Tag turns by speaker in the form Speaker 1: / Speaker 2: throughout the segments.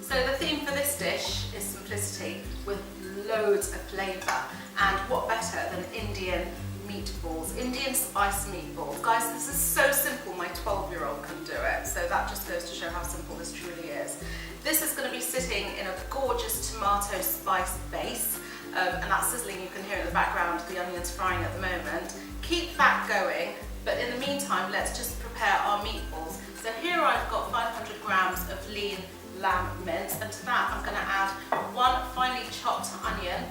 Speaker 1: So the theme for this dish is simplicity with loads of flavour, and what better than Indian meatballs, Indian spice meatballs. Guys, this is so simple, my 12-year-old can do it, so that just goes to show how simple this truly is. This is going to be sitting in a gorgeous tomato spice base, and that's sizzling. You can hear in the background the onions frying at the moment. Keep that going, but in the meantime let's just prepare our meatballs. So here I've got 500 grams of lean lamb mince, and to that I'm going to add one finely chopped onion.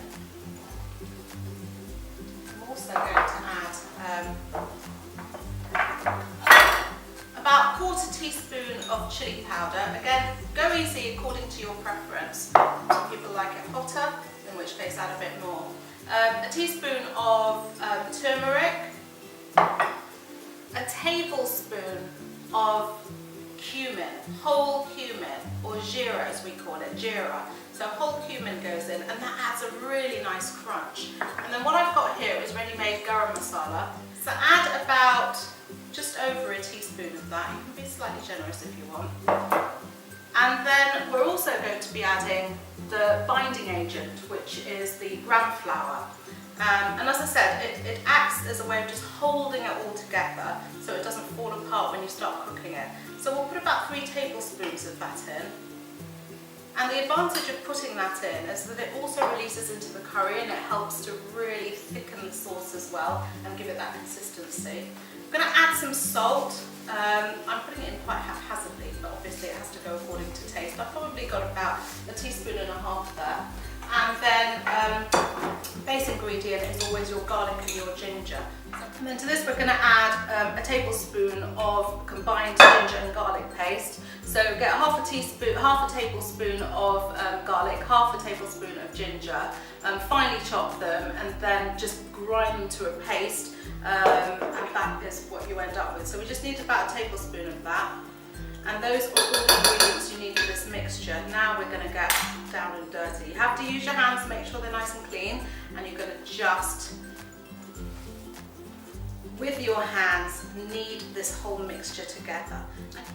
Speaker 1: I'm also going to add about 1/4 teaspoon of chili powder. Again, go easy according to your preference. Some people like it hotter, in which case add a bit more. A teaspoon of turmeric, a tablespoon of cumin, whole cumin, or jeera as we call it, jeera. So whole cumin goes in, and that adds a really nice crunch. And then what I've got here is ready-made garam masala. So add about just over a teaspoon of that. You can be slightly generous if you want. And then we're also going to be adding the binding agent, which is the gram flour. And as I said, it acts as a way of just holding it all together so it doesn't fall apart when you start cooking it. So we'll put about 3 tablespoons of that in. And the advantage of putting that in is that it also releases into the curry, and it helps to really thicken the sauce as well and give it that consistency. I'm going to add some salt. I'm putting it in quite haphazardly, but obviously it has to go according to taste. I've probably got about 1.5 teaspoons there. And then base ingredient is always your garlic and your ginger. And then to this we're going to add a tablespoon of combined ginger and garlic paste. So get half a tablespoon of garlic, half a tablespoon of ginger, finely chop them, and then just grind them to a paste, and that is what you end up with. So we just need about a tablespoon of that. And those are all the ingredients you need for this mixture. Now we're going to get down and dirty. You have to use your hands, make sure they're nice and clean, and you're going to just, with your hands, knead this whole mixture together.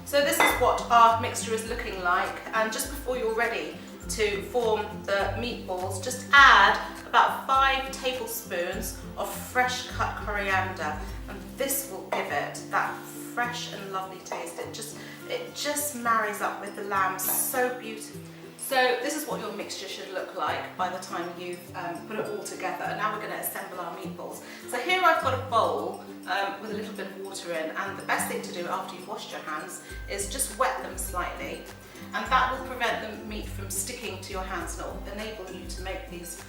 Speaker 1: So this is what our mixture is looking like, and just before you're ready to form the meatballs, just add about 5 tablespoons of fresh cut coriander, and this will give it that fresh and lovely taste. It just marries up with the lamb so beautifully. So this is what your mixture should look like by the time you've put it all together. And now we're going to assemble our meatballs. So here I've got a bowl with a little bit of water in, and the best thing to do after you've washed your hands is just wet them slightly, and that will prevent the meat from sticking to your hands, and it will enable you to make these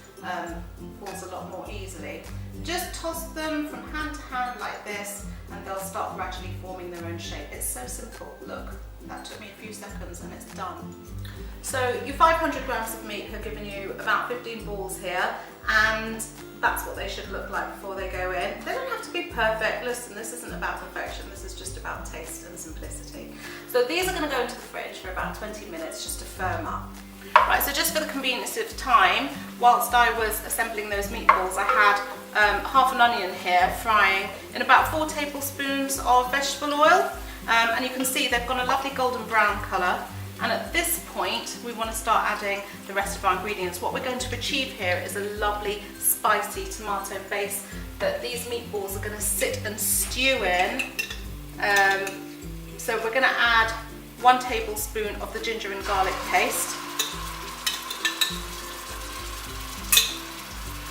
Speaker 1: balls a lot more easily. Just toss them from hand to hand like this, and they'll start gradually forming their own shape. It's so simple. Look, that took me a few seconds and it's done. So your 500 grams of meat have given you about 15 balls here, and that's what they should look like before they go in. They don't have to be perfect. Listen, this isn't about perfection, this is just about taste and simplicity. So these are going to go into the fridge for about 20 minutes just to firm up. Right, so just for the convenience of time, whilst I was assembling those meatballs, I had half an onion here frying in about 4 tablespoons of vegetable oil, and you can see they've got a lovely golden brown colour. And at this point, we want to start adding the rest of our ingredients. What we're going to achieve here is a lovely, spicy tomato base that these meatballs are going to sit and stew in. So we're going to add 1 tablespoon of the ginger and garlic paste.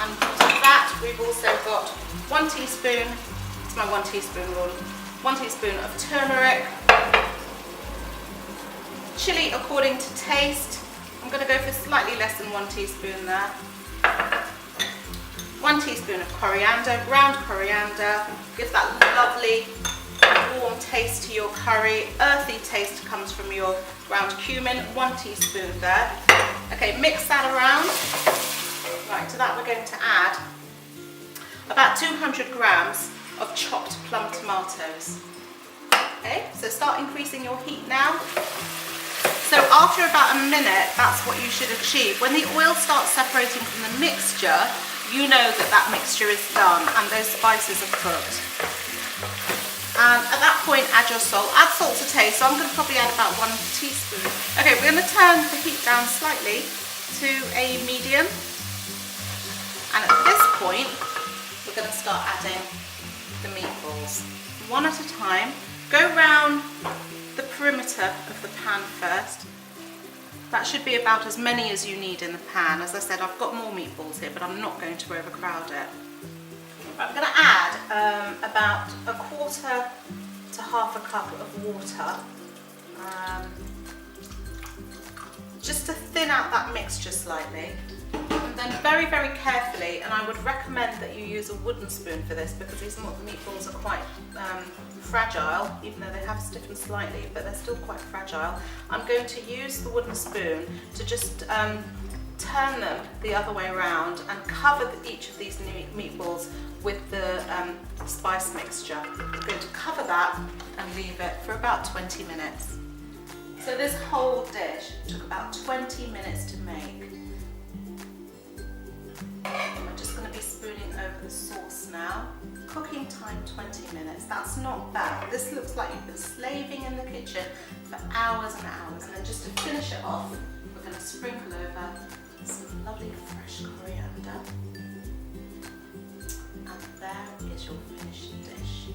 Speaker 1: And to that, we've also got 1 teaspoon, it's my 1 teaspoon rule, 1 teaspoon of turmeric, chili according to taste. I'm going to go for slightly less than 1 teaspoon there. 1 teaspoon of coriander, ground coriander, gives that lovely warm taste to your curry. Earthy taste comes from your ground cumin, 1 teaspoon there. Okay, mix that around. Right, to that we're going to add about 200 grams of chopped plum tomatoes. Okay, so start increasing your heat now. So after about a minute, that's what you should achieve. When the oil starts separating from the mixture, you know that that mixture is done and those spices are cooked. And at that point, add your salt. Add salt to taste, so I'm going to probably add about 1 teaspoon. Okay, we're going to turn the heat down slightly to a medium. And at this point, we're going to start adding the meatballs. One at a time. Go round the perimeter of the pan first. That should be about as many as you need in the pan. As I said, I've got more meatballs here, but I'm not going to overcrowd it. I'm going to add about 1/4 to 1/2 cup of water, just to thin out that mixture slightly. And then very, very carefully, and I would recommend that you use a wooden spoon for this because these meatballs are quite fragile, even though they have stiffened slightly, but they're still quite fragile. I'm going to use the wooden spoon to just turn them the other way around and cover each of these meatballs with the spice mixture. I'm going to cover that and leave it for about 20 minutes. So this whole dish took about 20 minutes to make. I'm just going to be spooning over the sauce now. Cooking time 20 minutes, that's not bad. This looks like you've been slaving in the kitchen for hours and hours. And then just to finish it off, we're going to sprinkle over some lovely fresh coriander. And there is your finished dish.